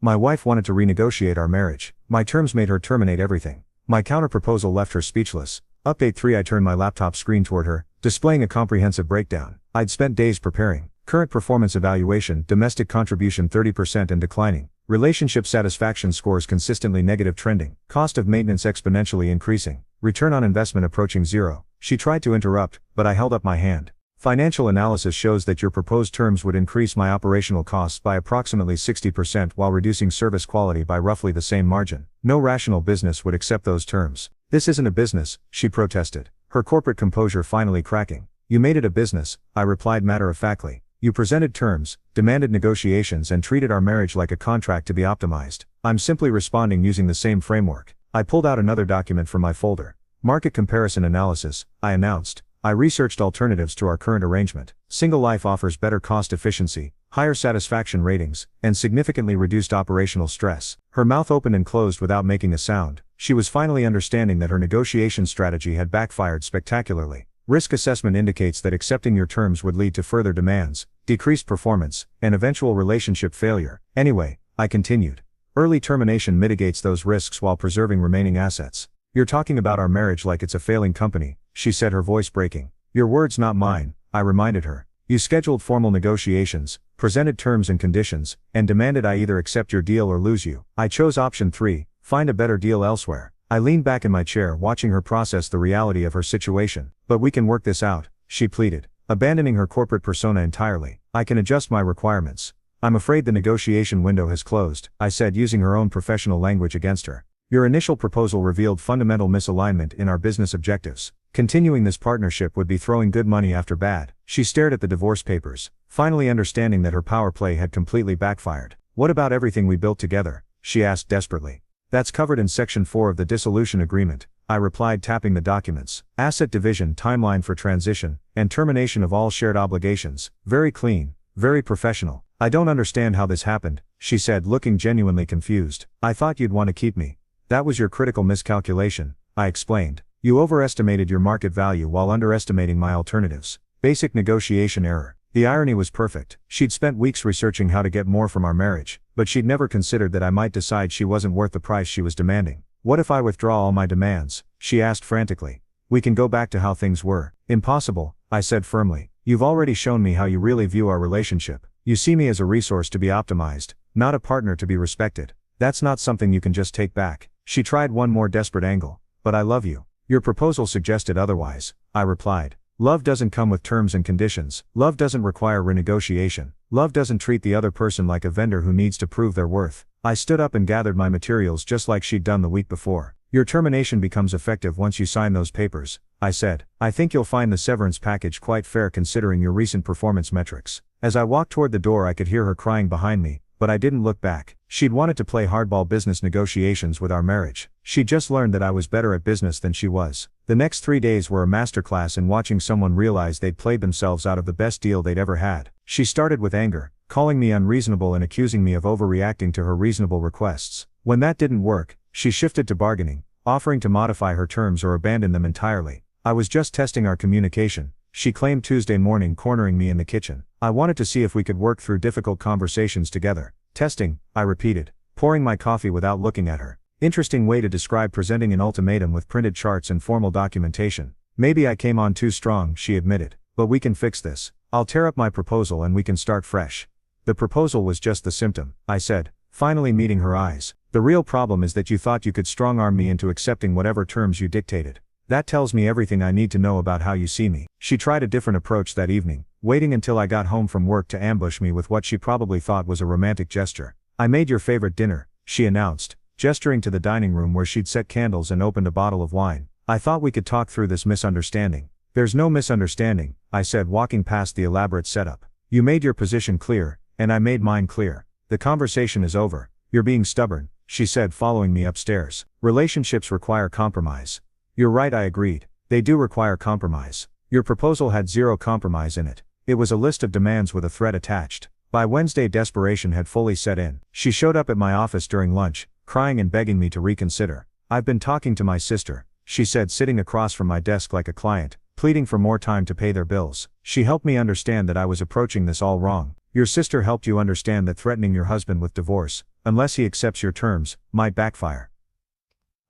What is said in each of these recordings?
My wife wanted to renegotiate our marriage. My terms made her terminate everything. My counterproposal left her speechless. Update 3. I turned my laptop screen toward her, displaying a comprehensive breakdown. I'd spent days preparing. Current performance evaluation, domestic contribution 30% and declining. Relationship satisfaction scores consistently negative trending. Cost of maintenance exponentially increasing. Return on investment approaching zero. She tried to interrupt, but I held up my hand. Financial analysis shows that your proposed terms would increase my operational costs by approximately 60% while reducing service quality by roughly the same margin. No rational business would accept those terms. This isn't a business, she protested, her corporate composure finally cracking. You made it a business, I replied matter-of-factly. You presented terms, demanded negotiations and treated our marriage like a contract to be optimized. I'm simply responding using the same framework. I pulled out another document from my folder. Market comparison analysis, I announced. I researched alternatives to our current arrangement. Single life offers better cost efficiency, higher satisfaction ratings, and significantly reduced operational stress. Her mouth opened and closed without making a sound. She was finally understanding that her negotiation strategy had backfired spectacularly. Risk assessment indicates that accepting your terms would lead to further demands, decreased performance, and eventual relationship failure. Anyway, I continued. Early termination mitigates those risks while preserving remaining assets. You're talking about our marriage like it's a failing company, she said, her voice breaking. Your words, not mine, I reminded her. You scheduled formal negotiations, presented terms and conditions, and demanded I either accept your deal or lose you. I chose option 3, find a better deal elsewhere. I leaned back in my chair watching her process the reality of her situation. But we can work this out, she pleaded, abandoning her corporate persona entirely. I can adjust my requirements. I'm afraid the negotiation window has closed, I said, using her own professional language against her. Your initial proposal revealed fundamental misalignment in our business objectives. Continuing this partnership would be throwing good money after bad. She stared at the divorce papers, finally understanding that her power play had completely backfired. What about everything we built together? She asked desperately. That's covered in Section 4 of the dissolution agreement, I replied, tapping the documents. Asset division, timeline for transition, and termination of all shared obligations. Very clean, very professional. I don't understand how this happened, she said, looking genuinely confused. I thought you'd want to keep me. That was your critical miscalculation, I explained. You overestimated your market value while underestimating my alternatives. Basic negotiation error. The irony was perfect. She'd spent weeks researching how to get more from our marriage, but she'd never considered that I might decide she wasn't worth the price she was demanding. What if I withdraw all my demands? She asked frantically. We can go back to how things were. Impossible, I said firmly. You've already shown me how you really view our relationship. You see me as a resource to be optimized, not a partner to be respected. That's not something you can just take back. She tried one more desperate angle. But I love you. Your proposal suggested otherwise, I replied. Love doesn't come with terms and conditions. Love doesn't require renegotiation. Love doesn't treat the other person like a vendor who needs to prove their worth. I stood up and gathered my materials just like she'd done the week before. Your termination becomes effective once you sign those papers, I said. I think you'll find the severance package quite fair considering your recent performance metrics. As I walked toward the door, I could hear her crying behind me, but I didn't look back. She'd wanted to play hardball business negotiations with our marriage. She'd just learned that I was better at business than she was. The next 3 days were a masterclass in watching someone realize they'd played themselves out of the best deal they'd ever had. She started with anger, calling me unreasonable and accusing me of overreacting to her reasonable requests. When that didn't work, she shifted to bargaining, offering to modify her terms or abandon them entirely. I was just testing our communication, she claimed Tuesday morning, cornering me in the kitchen. I wanted to see if we could work through difficult conversations together. Testing, I repeated, pouring my coffee without looking at her. Interesting way to describe presenting an ultimatum with printed charts and formal documentation. Maybe I came on too strong, she admitted. But we can fix this. I'll tear up my proposal and we can start fresh. The proposal was just the symptom, I said, finally meeting her eyes. The real problem is that you thought you could strong-arm me into accepting whatever terms you dictated. That tells me everything I need to know about how you see me. She tried a different approach that evening, waiting until I got home from work to ambush me with what she probably thought was a romantic gesture. I made your favorite dinner, she announced, gesturing to the dining room where she'd set candles and opened a bottle of wine. I thought we could talk through this misunderstanding. There's no misunderstanding, I said, walking past the elaborate setup. You made your position clear, and I made mine clear. The conversation is over. You're being stubborn, she said, following me upstairs. Relationships require compromise. You're right, I agreed. They do require compromise. Your proposal had zero compromise in it. It was a list of demands with a threat attached. By Wednesday, desperation had fully set in. She showed up at my office during lunch, crying and begging me to reconsider. I've been talking to my sister, she said, sitting across from my desk like a client, pleading for more time to pay their bills. She helped me understand that I was approaching this all wrong. Your sister helped you understand that threatening your husband with divorce, unless he accepts your terms, might backfire.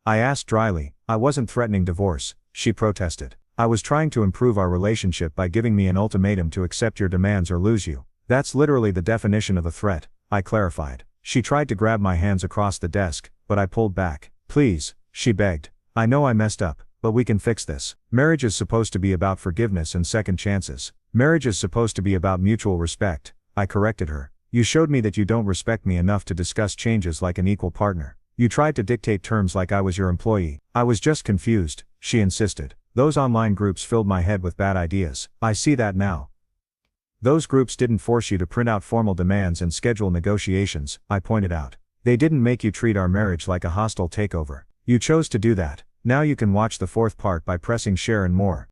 I asked dryly. I wasn't threatening divorce, she protested. I was trying to improve our relationship by giving me an ultimatum to accept your demands or lose you. That's literally the definition of a threat, I clarified. She tried to grab my hands across the desk, but I pulled back. Please, she begged. I know I messed up, but we can fix this. Marriage is supposed to be about forgiveness and second chances. Marriage is supposed to be about mutual respect, I corrected her. You showed me that you don't respect me enough to discuss changes like an equal partner. You tried to dictate terms like I was your employee. I was just confused, she insisted. Those online groups filled my head with bad ideas. I see that now. Those groups didn't force you to print out formal demands and schedule negotiations, I pointed out. They didn't make you treat our marriage like a hostile takeover. You chose to do that. Now you can watch the fourth part by pressing share and more.